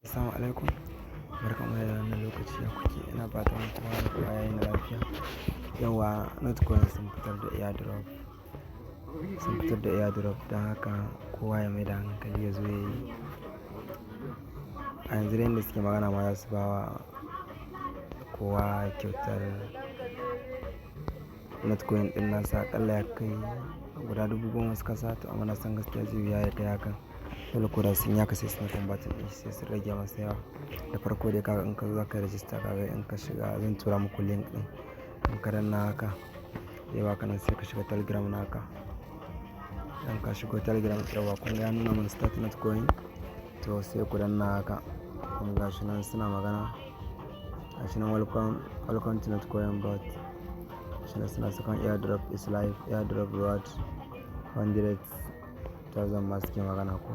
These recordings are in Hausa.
Assalamu alaikum. Barkanmu da wannan lokaci ya kuke. Ina fatan kowa da kowa yayi lafiya. Yauwa Notcoin sun fitar da airdrop. Sun fitar da airdrop don haka kowa ya mai da hankali ya zo ya yi. A yanzu da suke magana ma za su ba wa kowa kyautar Notcoin ɗin nasa aƙalla ya kai guda 10,000 suka sa to amma na san gaskiya zai wuya ya kai hakan. Dole ko da sun yaka sai suna converting ɗin shi sai sun rage masa yawa. Da farko dai kaga in ka zo zaka register kaga in ka shiga zan tura muku link ɗin. In ka danna haka zai baka nan sai ka shiga Telegram naka. Idan ka shigo Telegram yauwa kun ga ya nuna mana start Notcoin to sai ku danna haka. Kun ga shi nan suna magana. Gashi nan welcome to Notcoin bot. Gashi nan suna sakan airdrop is live. Airdrop reward 100,000 masu ke magana ko.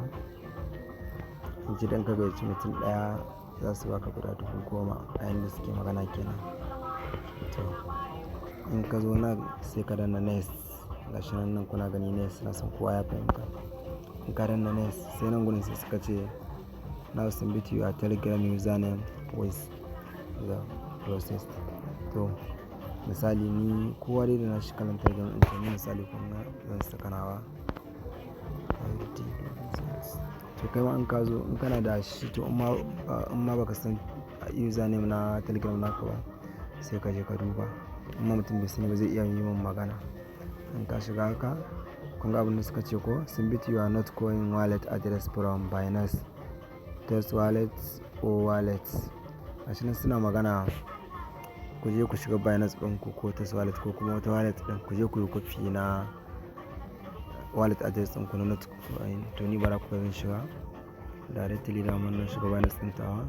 In ji dan ka gayyaci mutum ɗaya za su baka guda 10,000 a yanda suke magana kenan. To in ka zo nan sai ka danna next. Gashi nan kuna gani next na san kowa ya fahimta. In ka danna next sai nan gurin sai suka ce now submit your Telegram username with the process. To misali ni kowa dai da na shi kalan Telegram ɗin to ni misali kuma zan saka nawa. To kai ma in ka zo in kana da shi to in ma baka san username na Telegram naka ba sai ka je ka duba. Amma mutum bai sani ba zai iya yi min magana. In ka shiga haka kun ga abin da suka ce ko submit your Notcoin wallet address from Binance, Trust Wallet or Wallet. Gashi nan suna magana ku je ku shiga Binance ɗinku ko Trust Wallet ko kuma wata wallet ɗin ku je ku yi copy na wallet address ɗinku na Notcoin. To ni bara ku zan shiga directly da mun shiga Binance ɗin tawa.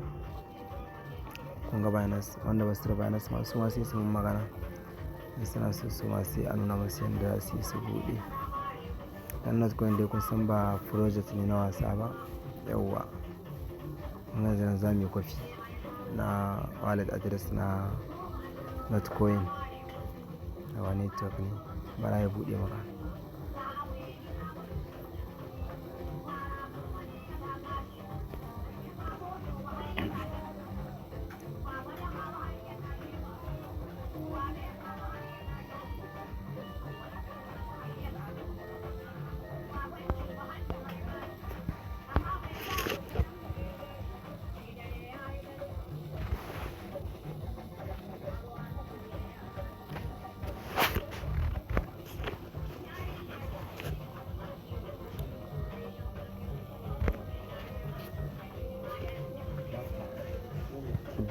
Kun ga Binance wanda ba su da Binance masu ma sai su mun magana. Suna so su ma sai a nuna masu yanda za su yi su buɗe. Dan Notcoin dai kun san ba project ne na wasa ba. Yauwa mun yanzu za mu yi copy na wallet address na Notcoin. Yawa network ne bara ya buɗe maka.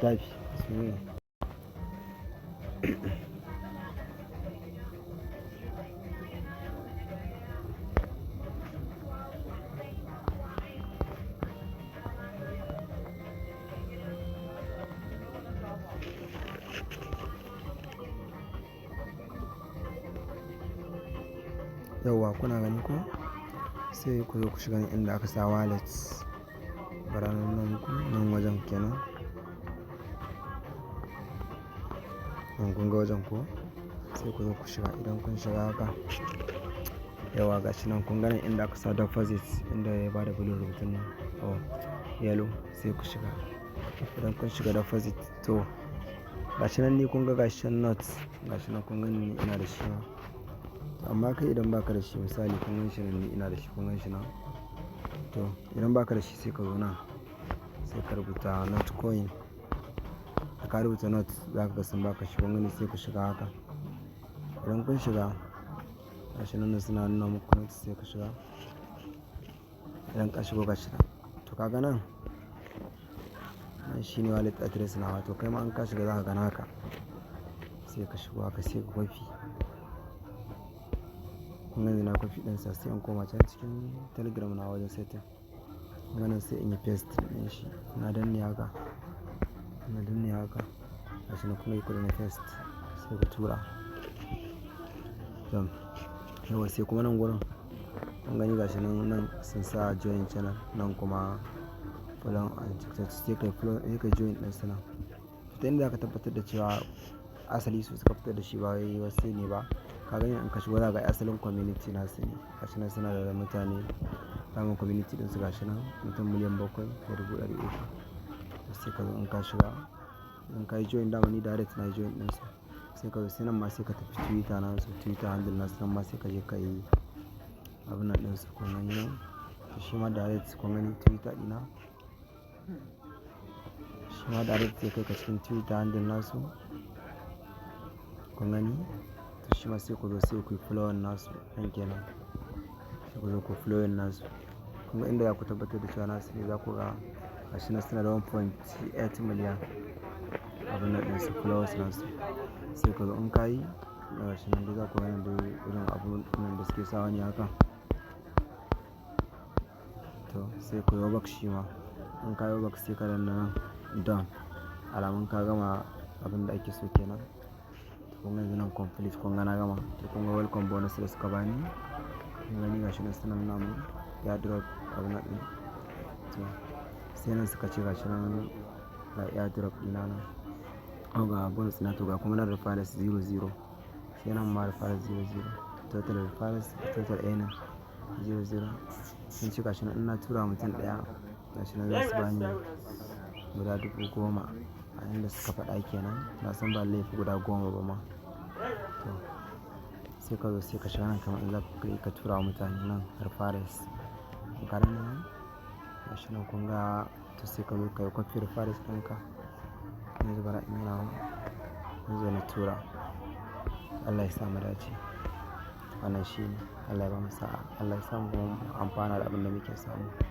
Dafi su ne. Yauwa kuna gani ko sai ku zo ku shiga inda aka sa wallet. Bara nan wajen kenan. Kun ga wajen ko sai ku zo ku shiga idan kun shiga haka. Yauwa gashi nan kun gani inda aka sa deposit inda ya bada blue rubutun nan yellow sai ku shiga. Idan kun shiga deposit to gashi nan ni kun ga gashi nan notes gashi nan kun gani ina da shi ma. Amma kai idan baka da shi misali kun gan shi nan ni ina da shi kun gan shi nan. To idan baka da shi sai ka zo nan sai ka rubuta Notcoin. Da ka rubuta note za ka ga sun baka shi kun gani sai ku shiga haka. Idan kun shiga gashi nan suna nuna muku note sai ka shiga. Idan ka shigo gashi nan to ka ga nan shine wallet address nawa to kai ma in ka shiga za ka ga naka sai ka shigo haka sai ka copy. Kun gani na copy ɗin sa sai in koma can cikin Telegram na wajen setting. Kun gani sai in yi paste ɗin shi na danne haka. Na danne haka gashi nan kuma yi kuɗin paste sai ku tura. Yauwa sai kuma nan gurin kun gani gashi nan sun sa join channel nan kuma follow and TikTok sai kai join ɗin su nan. Ta inda za ka tabbatar da cewa asali su suka fitar da shi ba wai wasu ne ba. Ka gani in ka shigo za ka ga asalin community nasu ne. Gashi nan suna da mutane. Samun community ɗinsu gashi nan mutum 7,300,000. sai ka zo in ka shiga, in ka yi join dama ni direct na yi join ɗinsu, sai ka zo sai nan ma sai ka tafi Twitter nasu, Twitter handle nasu, nan ma sai ka je ka yi abun nan ɗinsu kun gani nan. To shi ma direct kun gani Twitter ɗina. Shi ma direct zai kai ka cikin Twitter handle nasu kun gani. To shi ma sai ku zo sai ku yi following nasu nan kenan. Sai ku zo ku following nasu. Kun ga inda za ku tabbatar da cewa nasu ne, za ku ga gashi nan suna da 1.8 million abun nan ɗinsu followers nasu. Sai ka zo in ka yi, gashi nan dai za ku gani dai irin abun nan da suke sawa ne haka. To sai ku yo back shi ma. In ka yo back sai ka danna nan done. Alamun ka gama abin da ake so kenan. To kun ga yanzu nan complete kun ga na gama. To kun ga welcome bonus da suka bani. Kun gani gashi nan suna nuna mun ya drop abun nan ɗin. To sai nan suka ce gashi nan ga ya drop ɗina nan. Oh ga bonus na to ga kuma na referrals 00. Sai nan ma referrals 00. Total referrals total earning 00. Sun ce gashi nan in na tura mutum ɗaya gashi nan za su bani guda 10,000 a inda suka faɗa kenan. Na san ba laifi guda 10 ba ma. To sai ka zo sai ka shiga nan kamar in za ka tura wa mutane nan referrals. In ka danna nan gashi nan kun ga to sai ka zo ka yi copy referrals ɗinka. Yanzu bara in yi nawa. Yanzu na tura. Allah ya sa mu dace. Wannan shi ne. Allah ya bamu sa'a. Allah ya sa mu amfana da abin da muke samu.